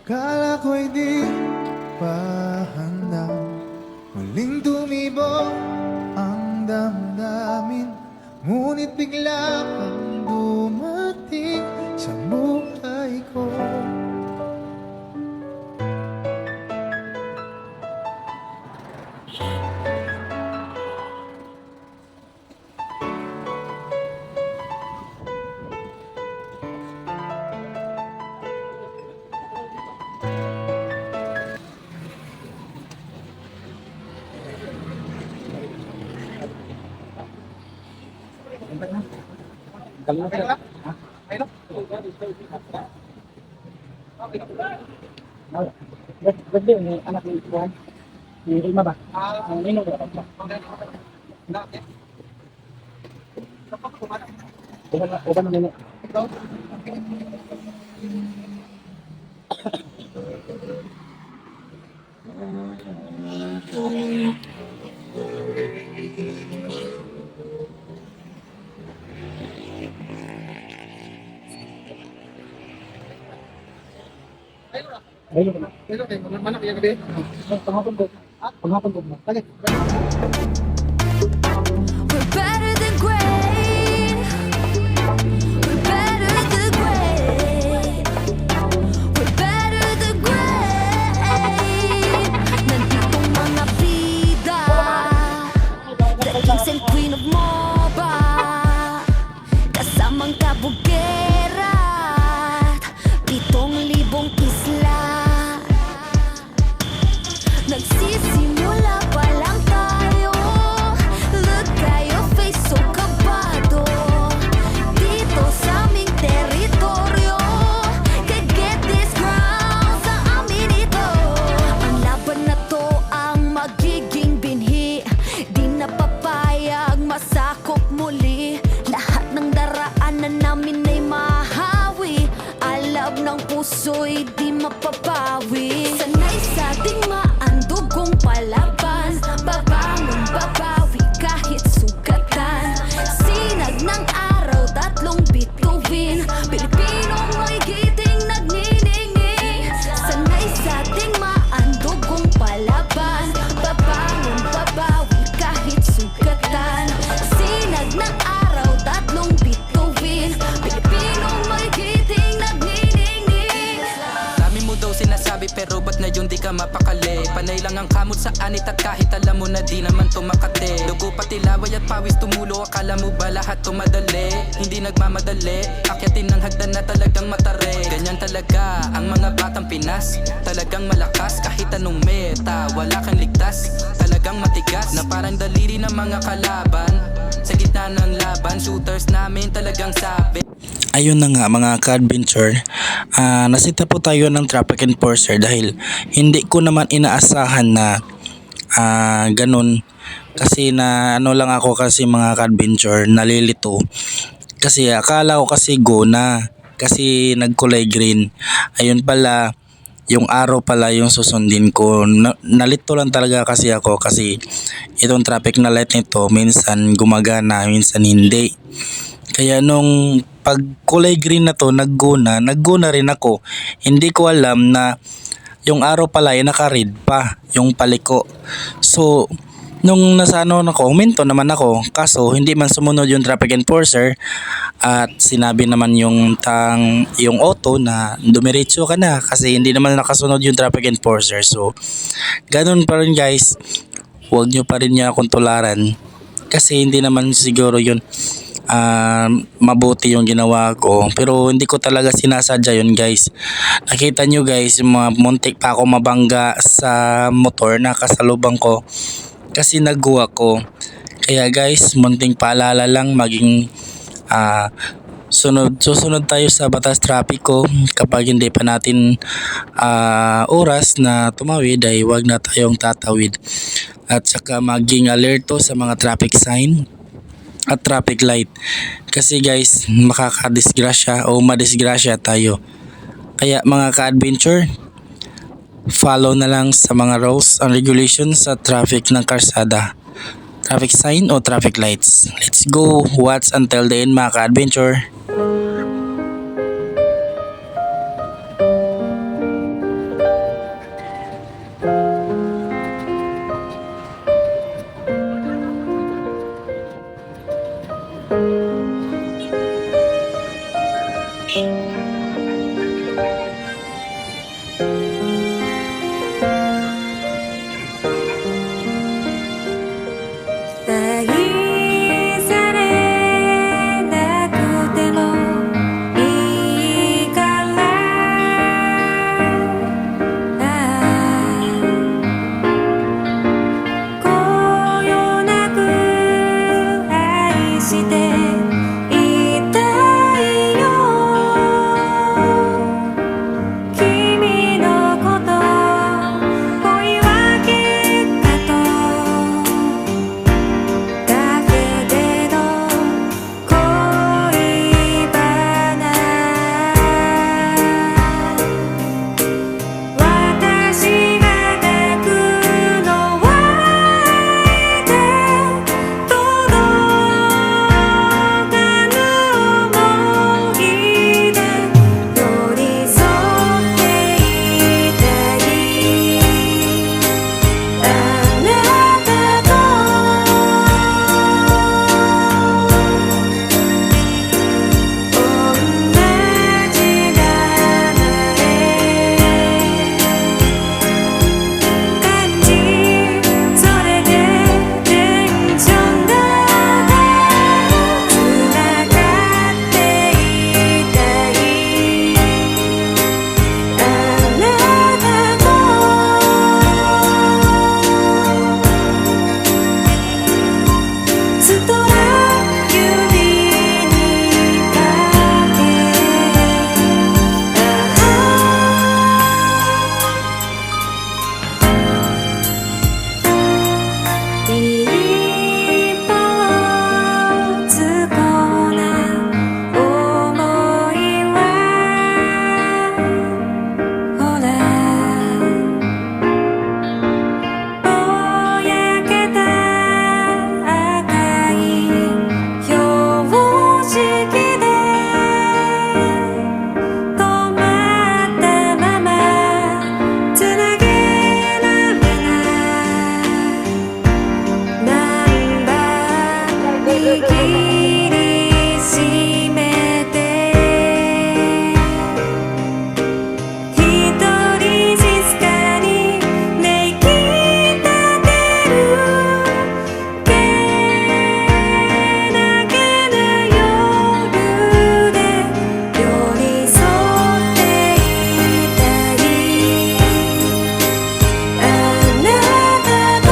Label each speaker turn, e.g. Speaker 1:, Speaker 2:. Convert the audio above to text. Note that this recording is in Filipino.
Speaker 1: Kala ko'y di pa handa, muling tumibok ang damdamin, ngunit bigla kang dumating sa buhay ko.
Speaker 2: Birthday ni anak ni Juan. Ni Ilma ba? Ang ninong ba? Uban na nino. Ayun. Mana kaya gabi? Panghapon ko. Panghapon ko. Sige.
Speaker 3: We're better than great. We're better than great. We're better than great. Nanditong mga bida, the kings and queen of MOBA, kasamang kabugera, 7,000 isla. Nagsisimula pa lang tayo. Look at your face, so kabado. Dito sa aming teritoryo, can get this ground sa amin ito. Ang laban na to ang magiging binhi, di na papayag masakop muli. Lahat ng daraanan namin ay mahawi, alab ng puso'y di mapapawi. Sanay sa ating maandugong palaban, babangon babawi kahit sugatan. Sinag ng araw, 3 bituin, Pilipinong may giting nagniningning. Sanay sa ating maandugong palaban, babangon babawi kahit sugatan. Sinag ng araw, 3 bituin, Pilipinong may giting nagniningning.
Speaker 4: Dami mo daw sinasabi pero ba't ngayon di ka mapakali? Panay lang ang kamot sa anit at kahit alam mo na di naman tumakate. Dugo pati laway at pawis tumulo, akala mo ba lahat tumadali? Hindi nagmamadali, akyatin ng hagdan na talagang matare. Ganyan talaga ang mga batang Pinas, talagang malakas kahit anong meta. Wala kang ligtas, talagang matigas na parang daliri ng mga kalaban. Sa gitna ng laban, shooters namin talagang sabi.
Speaker 5: Ayun na nga mga ka-adventure, nasita po tayo ng traffic enforcer dahil hindi ko naman inaasahan na ganun. Kasi na ano lang ako kasi mga ka-adventure, nalilito. Kasi akala ko kasi go na, kasi nagkulay green. Ayun pala, yung araw pala yung susundin ko. Nalito lang talaga kasi ako kasi itong traffic na light nito minsan gumagana, minsan hindi. Kaya nung pag kulay green na to, nag-go na rin ako. Hindi ko alam na yung araw pala ay naka-red pa, yung paliko. So, nung nasa ano ako, huminto naman ako. Kaso, hindi man sumunod yung traffic enforcer. At sinabi naman yung auto na dumiretso ka na kasi hindi naman nakasunod yung traffic enforcer. So, ganun pa rin guys. Huwag nyo pa rin niya akong tularan. Kasi hindi naman siguro yun mabuti yung ginawa ko, pero hindi ko talaga sinasadya yun guys. Nakita nyo guys, yung mga muntik pa ako mabangga sa motor na kasalubong ko kasi nagguwa ko. Kaya guys, munting paalala lang, maging susunod tayo sa batas trapiko. Kapag hindi pa natin oras na tumawid ay huwag na tayong tatawid. At saka maging alerto sa mga traffic sign at traffic light. Kasi guys, makakadisgrasya o madisgrasya tayo. Kaya mga ka-adventure, follow na lang sa mga rules and regulations sa traffic ng karsada. traffic sign o traffic lights. Let's go, watch until the end mga ka-adventure.
Speaker 3: 愛されなくてもいいからこよなく愛していたいよ君のこと恋は結果とカフェでの恋バナ私が泣くのは愛で届かぬ想いで寄り添っていたいあなたと同じ名前感じそれでテンションがつながっていたいあなたとストラ指にかけ一歩突こな想いはほらぼやけた赤い標識で止まったままつなげられないナンバー握りしめて一人静かに寝息立てるけなげな夜で寄り添っていたいあなたと